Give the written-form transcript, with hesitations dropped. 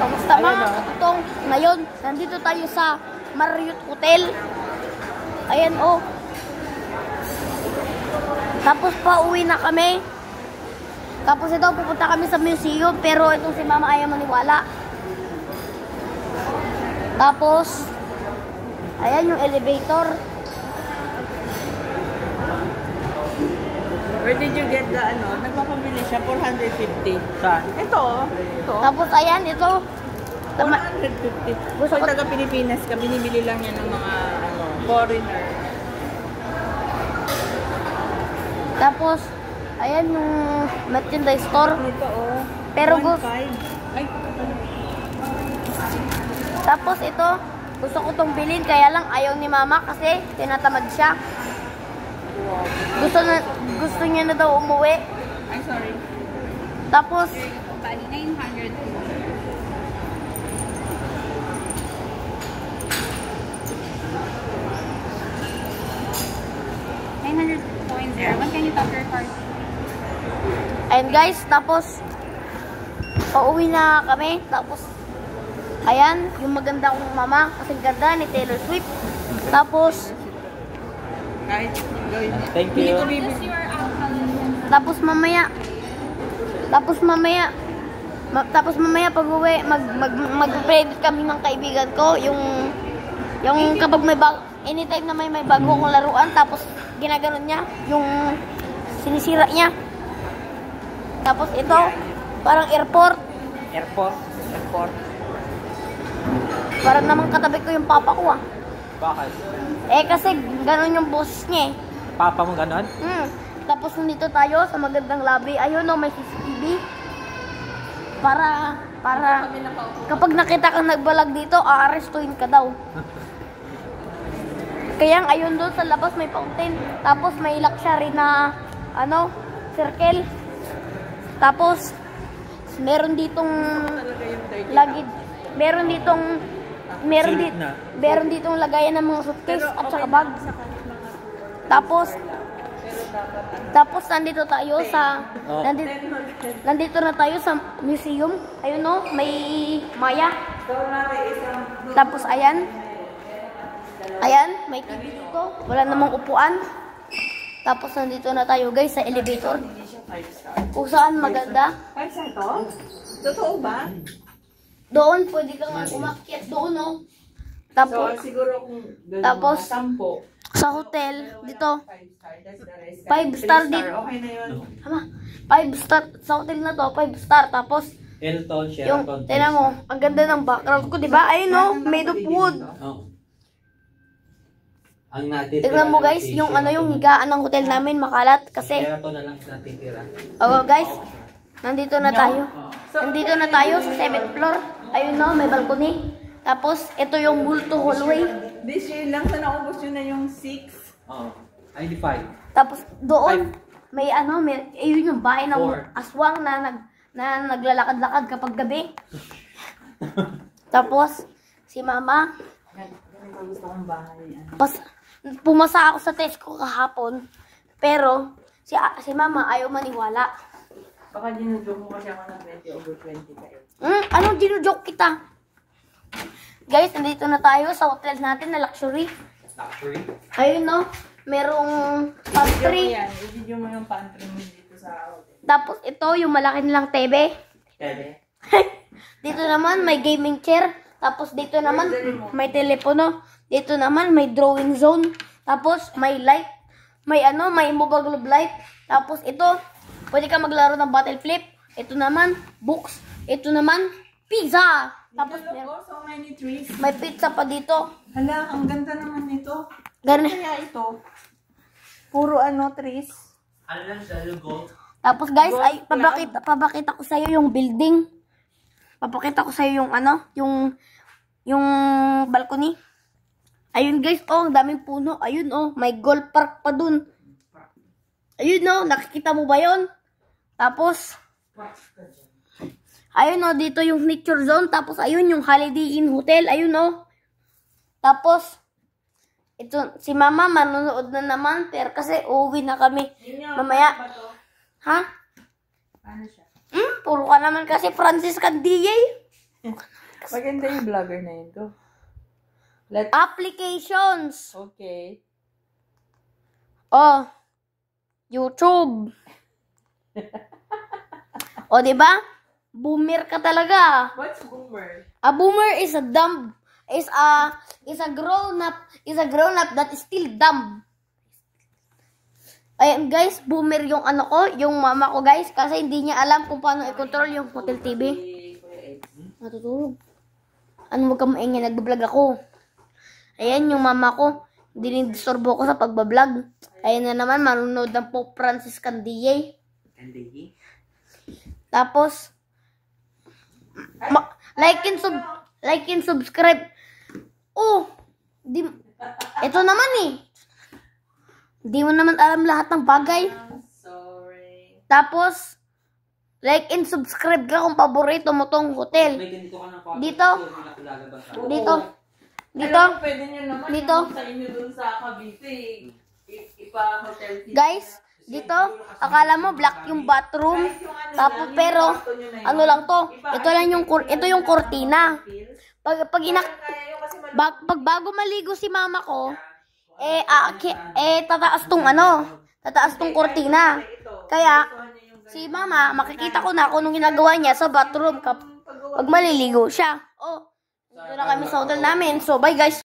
Kamusta mga katutong? Ngayon, nandito tayo sa Marriott Hotel. Ayan oh. Tapos pauwi na kami. Tapos ito, pupunta kami sa museum. Pero itong si mama ayaw maniwala. Tapos, ayan yung elevator. Where did you get the ano? Nagpapabili siya 450. Saan? Ito. Tapos ayan, ito. 450. Pag taga Pilipinas ka, binibili lang yan ng mga ano, foreigner. Tapos, ayan yung merchandise store. Ito oh. Pero 1.5. Ay, tapos ito, gusto ko itong bilhin, kaya lang ayaw ni mama kasi tinatamad siya. Gusto niya na daw umuwi. ay sorry. Tapos, Bali, 900. When can you top your card? ayun guys, tapos, pauwi na kami. Tapos, ayan, yung maganda kong mama, kasi ganda ni Taylor Swift. Tapos, Kahit gawin. Thank you. Use your tapos mamaya pag uwi, mag-credit kami ng kaibigan ko, yung kapag may anytime na may bago kong laruan, tapos ginaganon niya, yung sinisira niya. Tapos ito, parang airport. Parang naman katabi ko yung papa ko ah. Bakit? Kasi ganon yung boss niya eh. Papa mo ganon? Tapos nandito tayo sa magandang lobby. Ayun o, may CCTV. Para kapag nakita kang nagbalag dito, aarestuhin ka daw. Kaya ayun doon sa labas may fountain. Tapos may luxury na circle. Tapos meron ditong lagid. Meron ditong lagayan ng mga suitcase at saka bag. Tapos nandito tayo sa nandito na tayo sa museum. Ayun oh, may Maya. Tapos ayan, may TV dito. Wala namang upuan. Tapos nandito na tayo guys sa elevator. Kung saan maganda. 5 star to? Totoo ba? Doon pwede kang umakyat doon oh. Tapos So siguro kung Tapos, 10 sa hotel dito 5 star, that's the rest. 5 star dito. Okay na yun. 5 star sa hotel na to, 5 star. Tapos Hilton, yung Sheraton. tingnan mo, ang ganda ng background ko, 'di ba? Ayun oh, made of wood. Oh. Ang natitira. Tingnan mo guys, yung yung higaan ng hotel namin makalat kasi Sheraton na lang natitira. guys, nandito na tayo. Nandito na tayo sa 7th floor. Ayun no, may balcony. Tapos ito yung multo hallway. This year lang sa naubos yun na yung 6. Oo. Ay, di 5. Tapos doon may ayun yung bahay ng aswang na naglalakad-lakad kapag gabi. Tapos si mama, Gusto kong bahay. pumasa ako sa test ko kahapon. Pero si mama ayaw maniwala. Baka ginujoke mo kasi ako ng 20 over 20 kayo. Anong ginujoke kita? Guys, nandito na tayo sa hotel natin na luxury. Luxury? Ayun no, merong pantry. I-video mo yung pantry mo dito sa hotel. Tapos ito yung malaki nilang TV. Tele. Dito naman may gaming chair. Tapos dito naman may telepono. Dito naman may drawing zone. Tapos may light. May mobile globe light. Tapos ito, pwede ka maglaro ng bottle flip. Ito naman, books. Ito naman, pizza. Tapos So many trees. may pizza pa dito. Hala, ang ganda naman nito. Ganun. Kaya ito, puro trees. Ano lang siya, logo? Tapos guys, papakita ko sa iyo yung building. Papakita ko sa iyo yung balcony. Ayun guys, ang daming puno. Ayun may golf park pa dun. Ayun nakikita mo ba 'yon? Tapos ayun dito yung nature zone. Tapos ayun yung Holiday Inn Hotel. Ayun Tapos ito si mama manonood na naman pero kasi uuwi na kami mamaya. Ha? Ano siya? Puro ka naman kasi Francis Candille. Maganda yung vlogger na yun. Go. Let's... Applications. Okay. Oh. YouTube. O, di ba? Boomer ka talaga. What's boomer? A boomer is a dumb is a grown up that is still dumb. Ayan guys, boomer yung ano ko, yung mama ko guys, kasi hindi niya alam kung paano i-control yung Hotel TV. Natutulog. Ano, wag ka maingay, nag-vlog ako. Ayan yung mama ko, dinidisturbo ko sa pagbablog. Ayan na naman, marunod ng Pope Francis Candiae. Candiae? Tapos, like and subscribe. Oh, ito naman eh. Di mo naman alam lahat ng bagay. Sorry. Tapos, like and subscribe ka kung paborito mo tong hotel. May ganito ka ng podcast. Dito. Dito. Dito. Alam mo, pwede nyo naman Dito. yung sa inyo dun sa Cavite. Ipa-hotel TV. Guys, dito, akala mo black yung bathroom. Tapos, pero, ano lang to? Ito lang yung, ito yung kortina. Pag bago maligo si mama ko, tataas tong kortina. Kaya, si mama, makikita ko na kung anong ginagawa niya sa bathroom pag maliligo siya. Oh, ito na kami sa hotel namin. So, bye guys.